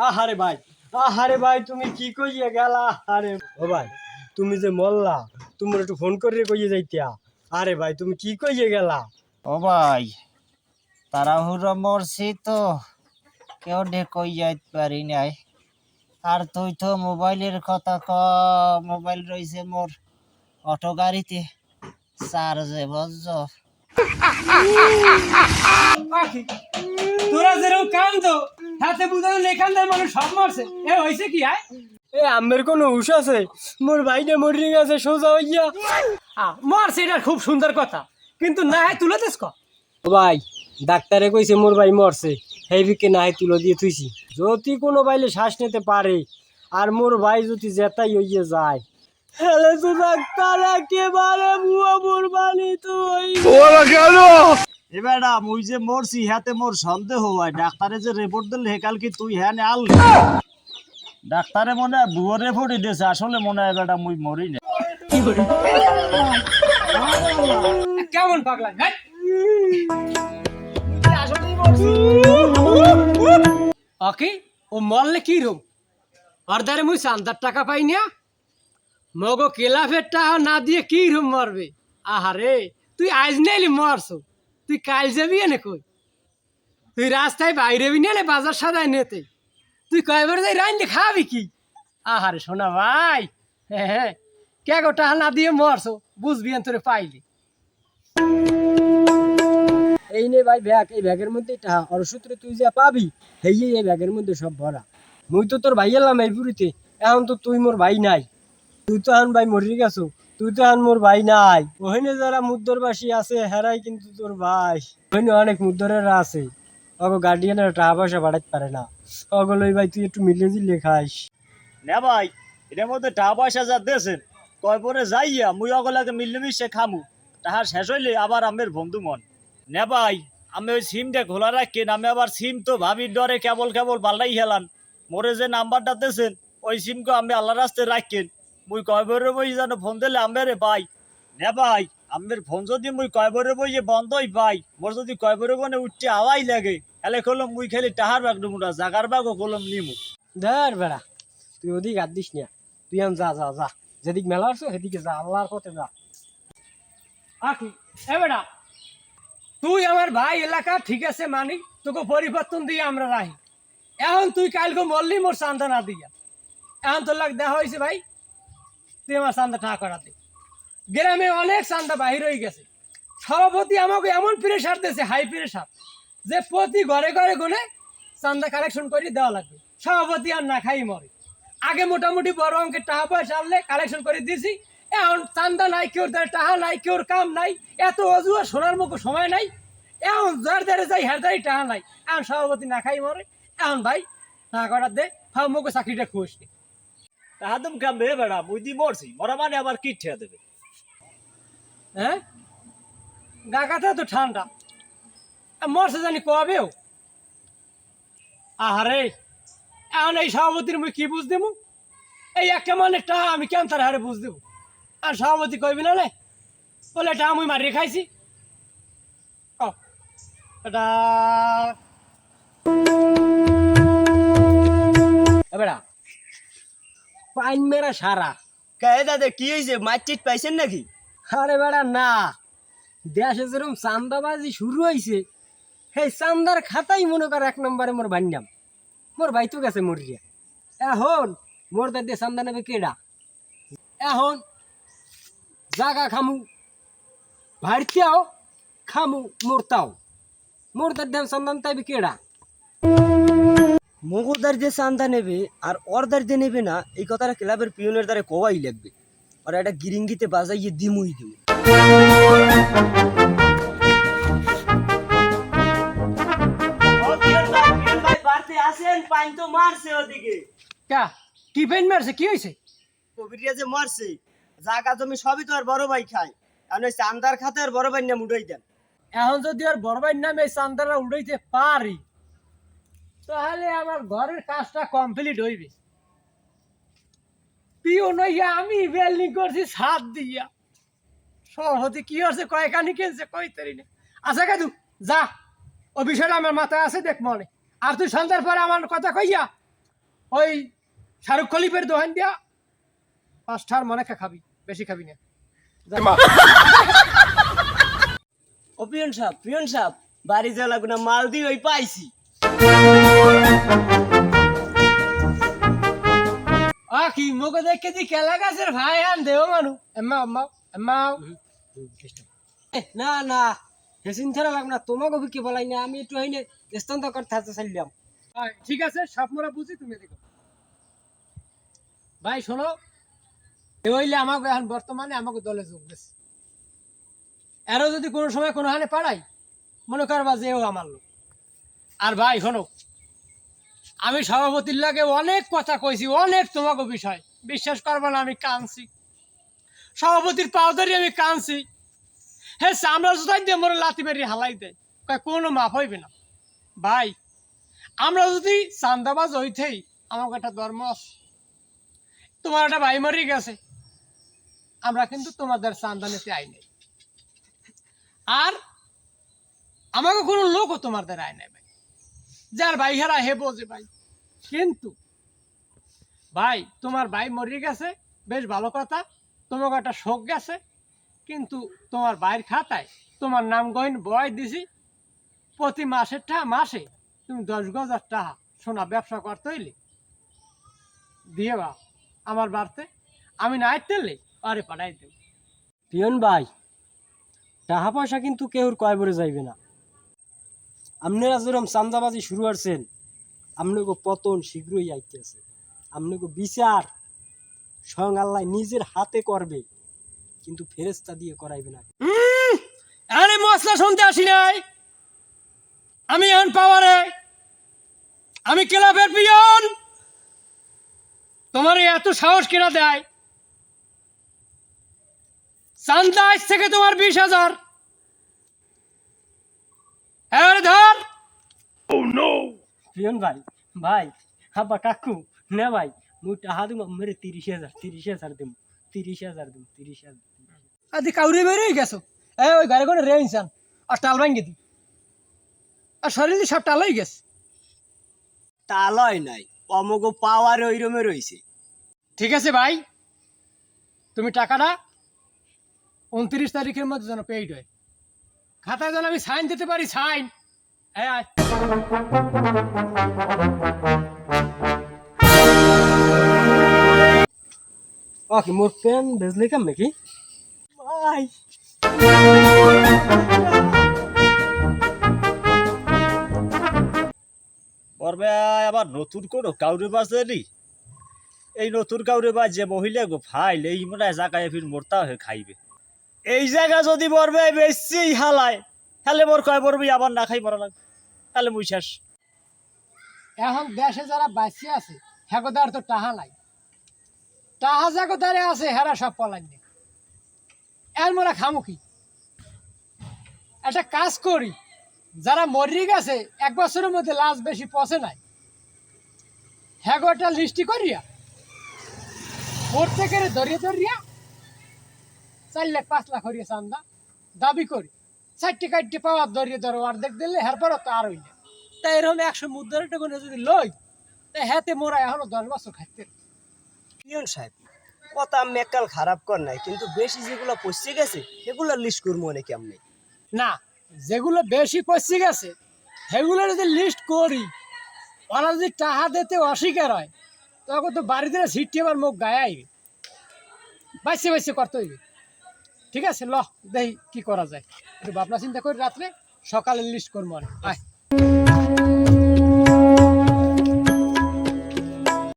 আহারে ভাই, আহারে ভাই, তুমি কি কইয়ে গেলা? আরে ও ভাই, তুমি যে মরলা, তোমার একটু ফোন করে কইয়ে যাইতিয়া। আরে ভাই, তুমি কি কইয়ে গেলা? ও ভাই, তাড়াহুড়ো মরছি তো, কেউ কই যাইতে পারি নাই। আর তুই তো মোবাইলের কথা মোবাইল রয়েছে মোর অটো গাড়িতে চার্জে, বুঝছো? পাখি তোরা যেরকম কান্দো হাতে বুঝানো লেখানদার মানুষ সব মারছে এ হয়েছে কি আয় এ আমের কোনো হুশ আছে? মোর ভাইটা মরে গেছে সোজা হইয়া। মারছে, এটা খুব সুন্দর কথা, কিন্তু না হয় তুলে দেশ ও ভাই, ডাক্তারে কইছে মোর ভাই মরছে, সেই বিকে নাই তুলো দিয়ে থুইছি। যদি কোনো বাইলে শ্বাস নিতে পারে আর মোর ভাই যদি জেতাই হইয়ে যায়, হেলে তো ডাক্তার একেবারে বুয়া মোরবানি তুই। এ বেটা, মুই যে মরছি হাতে মোর সন্দেহ হয়। ডাক্তারে যে রিপোর্ট দিলে হেকাল কি তুই হ্যাঁ আল ডাক্তারে মনে হয় ভুয়ো রিপোর্টই দিয়েছে, আসলে মনে হয় বেটা মুই মরি না। কেমন পাগলা হ্যাঁ? ওকে, ও মরলে কি রুম আর দ্বারে মুই চান্দার টাকা পাই না, মগো কেলাফের টাকা না দিয়ে কি রুম মরবে? আহারে, তুই আজ নাইলি মরছো, তুই কাল যাবি এনে কই? তুই রাস্তায় বাইরে বি নেলে বাজার সাদায় নেতে, তুই কয়বার যাই রাইন খাবি কি? আহারে শোনা ভাই, হ্যাঁ হ্যাঁ, কে গো টাকা না দিয়ে মরছো, বুঝবি তোরে পাইলি। এই নে ভাই ব্যাগ, এই ব্যাগের মধ্যে টাকা আর সূত্রে তুই যা পাবি হেই এই ব্যাগের মধ্যে সব ভরা। মুই তো তোর ভাই এলাম এই পুরীতে, এখন তো তুই মোর ভাই নাই। তুই তো এখন ভাই মরি গেছো, তুই তো এখন মোর ভাই নাই। ওখানে যারা মুদ্দরবাসী আছে হেরাই কিন্তু তোর ভাই। ওখানে অনেক মুদ্দরেরা আছে, অগো গার্ডিয়ানের টাকা পয়সা বাড়াইতে পারে না। অগলই ভাই তুই একটু মিলে দিলে খাইস না ভাই, এটার মধ্যে টাকা পয়সা যা দিয়েছেন, কয় পরে যাইয়া মুই অগলাকে মিলেমিশে খামু। তাহার শেষ হইলে আবার আমের বন্ধু মন। না ভাই, আমি ওই সিমটা খোলা রাখেন, আমি আবার সিম তো ভাবির ডরে কেবল কেবল পাল্টাই হেলান। মোরে যে নাম্বারটা দিয়েছেন ওই সিমকে আমি আল্লাহ রাস্তায় রাখেন। মুই কয় বরে বই যেন ফোন দিলে আমেরে পাই। না ভাই, আমের ফোন যদি মুই কয় বরে বই যে বন্ধই পাই, মোর যদি কয় বরে বনে উঠতে আওয়াই লাগে, তাহলে কলম মুই খালি টাহার বাগ ডুমুটা জাগার বাগও কলম নিমু। ধর বেড়া, তুই ওদিক হাত দিস না। তুই এখন যা যা যা, যেদিক মেলা আসছো সেদিকে যা, আল্লাহর পথে যা। আকি এ বেটা, তুই আমার ভাই এলাকা ঠিক আছে মানি, তোকে পরিবর্তন দিয়ে আমরা রাহি। এখন তুই কালকে মরলি মোর চান্দা না দিয়া, এখন তোর লাগ দেখা হয়েছে ভাই, তুই আমার চান্দা টাকা করাতে। গ্রামে অনেক চান্দা বাহির হয়ে গেছে, সভাপতি আমাকে এমন প্রেশার দিয়েছে, হাই প্রেশার, যে প্রতি ঘরে ঘরে গুনে চান্দা কালেকশন করে দেওয়া লাগবে। সভাপতি আর না খাই মরে। আগে মোটামুটি বড় অঙ্কের টাকা পয়সা আনলে কালেকশন করে দিছি, এখন চান্দা নাই, কেউর দ্বারা টাকা নাই, কেউর কাম নাই, এত অজুয়া শোনার মুখে সময় নাই। এখন যার দ্বারে যাই হার দ্বারাই টাকা নাই, এখন সভাপতি না খাই মরে। এখন ভাই টাকা করার দে, ফাও মুখে চাকরিটা খুঁজ। তাহা তুমি কামবে বেড়া, মুই দি মরছি, মরা মানে আবার কি ঠেয়া দেবে? হ্যাঁ, গাগাতে তো ঠান্ডা, মরছে জানি কবেও। আহারে, এখন এই সভাপতির মুই কি বুঝ দেবো? এই একটা মানে টাকা আমি কেমন তার হারে বুঝ দেবো? আর সভাপতি কইবি না রে, বলে এটা আমি মারিয়ে খাইছি। ও এটা এবারা পাইন মেরা সারা। কাহে দাদা কি হয়েছে, মারচিট পাইছেন নাকি? আরে বেড়া না, দেশে যেরকম চান্দাবাজি শুরু হয়েছে, সেই চান্দার খাতাই মনে কর এক নম্বরে মোর বান্যাম। মোর ভাই তো গেছে মরিয়া, এখন মোর দাদি চান্দা নেবে কেডা? এখন জাগা খামু, ভারতিয়াও খামু, মোরতাও মোর দাদি চান্দান তাইবে কেডা? মগদার যে চান্দা নেবে আর অর্দার যে নেবে না, এই কথাটা ক্লাবের পিয়নের দ্বারা কোয়াই লাগবে। আর একটা গিরিঙ্গিতে বাজাইয়ে দিমুই দিমু। আসেন, পাইন তো মারছে ওদিকে। কা কি পেন মারছে, কি হয়েছে? কবিরিয়া যে মারছে, জাগা জমি সবই তো আর বড় ভাই খায়। এখন ওই চান্দার খাতে আর বড় ভাই নাম উঠাই দেন। এখন যদি আর বড় ভাইয়ের নামে এই চান্দাটা উড়াইতে পারি, তাহলে আমার ঘরের কাজটা কমপ্লিট হইবে। পিও নইয়া আমি বেল্ডিং করছি ছাদ দিয়া, সভাপতি কি হচ্ছে কয়খানি কিনছে কই তরি না। আচ্ছা কাদু যা, ও বিষয়টা আমার মাথায় আছে, দেখ মনে। আর তুই সন্ধ্যার পরে আমার কথা কইয়া ওই শাহরুখ খলিফের দোহান দিয়া 5টার মনে খাবি, বেশি খাবি না। ও পিয়ন সাহেব বাড়ি যাওয়া লাগবে না, মাল দিয়ে ওই পাইছি। কি মুখে দেখে দি খেলা গাছের ভাই আন দেও মানু এম্মা আম্মা এম্মা। না না হেসিন ছাড়া লাগবে না, তোমাকে কি বলাই না, আমি একটু হইলে স্থান তো করতে হাতে চাইলাম। ঠিক আছে, সব মোরা বুঝি, তুমি দেখো। ভাই শোনো, এ হইলে আমাকে এখন বর্তমানে আমাকে দলে যোগ দিচ্ছে। এরও যদি কোনো সময় কোনো হানে পাড়াই, মনে করবা যে ও আমার লোক। আর ভাই শোনো, আমি সভাপতির লাগে অনেক কথা কইছি, অনেক তোমাকে বিষয়, বিশ্বাস করবা না আমি কাঁদছি, সভাপতির পাও ধরে আমি কাঁদছি। হ্যাঁ চামড়া জোতাই দিয়ে মোর লাথি মেরি হালাই দেয়, কয় কোনো মাফ হইবে না। ভাই আমরা যদি চান্দাবাজ হইতেই আমাকে একটা ধর্ম আছে, তোমার একটা ভাই মরে গেছে, আমরা কিন্তু তোমাদের চান্দা নিতে আই নাই, আর আমাকে কোনো লোকও তোমাদের আয় নাই ভাই, যার ভাই হারা হে বোঝে ভাই। কিন্তু ভাই তোমার ভাই মরে গেছে, বেশ ভালো কথা, তোমাকে একটা শোক গেছে, কিন্তু তোমার ভাইয়ের খাতায় তোমার নাম গহীন বয় দিছি, প্রতি মাসে তুমি 10,000 টাকা সোনা ব্যবসা করতে হইলে দিয়ে বা আমার বাড়তে, আমি না আইতেলে আরে পাঠাই দেব। পিয়ন ভাই, টাকা পয়সা কিন্তু কেউর কয় বলে যাইবে না। আপনারা যেরকম চান্দাবাজি শুরু করছেন, আপনাকে পতন শীঘ্রই আইতেছে। আপনাকে বিচার স্বয়ং আল্লাহ নিজের হাতে করবে, কিন্তু ফেরেশতা দিয়ে করাইবে না। আরে মশলা শুনতে আসি নাই, আমি এখন পাওয়ারে, আমি ক্লাবের পিয়ন। তোমার এত সাহস কেনা দেয়? চান্দা আজ থেকে তোমার 20,000। এবারে ধর। পিয়ন ভাই, ভাই আব্বা কাকু না ভাই, মুই টাকা দিব মেরে 30,000 দিব, 30,000। আদি কাউরে বেরোই গেছো, ওই ঘরে কোনো রে ইনসান আর টাল ভাঙ্গি দি, আর শরীরে সব টালাই গেছে। তালয় নাই, অমোগ পাওয়ার ওই রমে রয়েছে। ঠিক আছে ভাই, তুমি টাকাটা 29 তারিখের মধ্যে যেন পেইড হয়, খাতায় যেন আমি সাইন দিতে পারি, সাইন। আয় ওকে মোর পেন ভেজলে কাম নাকি ভাই পর্বে আবার নতুন কোনো কাউরে বাজেনি, এই নতুন কাউরে বাজ যে মহিলা গো ফাইল এই মনে হয় জায়গায় ফির মোরতা হয়ে খাইবে। এই জায়গা যদি পর্বে বেশি হালায়, তাহলে মোর কয় পড়বি আবার না খাই মরা লাগবে, তাহলে মুই শেষ। এখন দেশে যারা বাঁচিয়ে আছে হেগোদার তো টাহা নাই, টাহা জাগোদারে আছে হেরা সব পলাইনি, এর মোরা খামু কি? একটা কাজ করি, যারা মরি গেছে 1 বছরের মধ্যে লাশ বেশি পচে নাই, হেগোটা লিস্টি করিয়া প্রত্যেকের ধরিয়ে 4 লাখ 5 লাখ হরিয়া চান্দা দাবি করি, 4টি কাটটি পাওয়ার ধরিয়ে ধরো অর্ধেক দিলে হেরপরও তো আর হইলে, তাই এরকম 100 মুদ্রার টাকা যদি লই, তাই হাতে মোরা এখনো 10 বছর খাইতে। পিয়ন সাহেব কথা আমি এককাল খারাপ কর নাই, কিন্তু বেশি যেগুলো পচে গেছে সেগুলো লিস্ট করবো মনে কেমনে। না, যেগুলো বেশি পচে গেছে সেগুলো যদি লিস্ট করি, ওরা যদি টাকা দিতে অস্বীকার হয়, তখন তো বাড়িতে সিটটি আবার মুখ গায়ে আইবে, বাইসে করতে হইবে। ঠিক আছে, ল দেখি কি করা যায়, একটু ভাবনা চিন্তা করি, রাত্রে সকালে লিস্ট করবো। আয়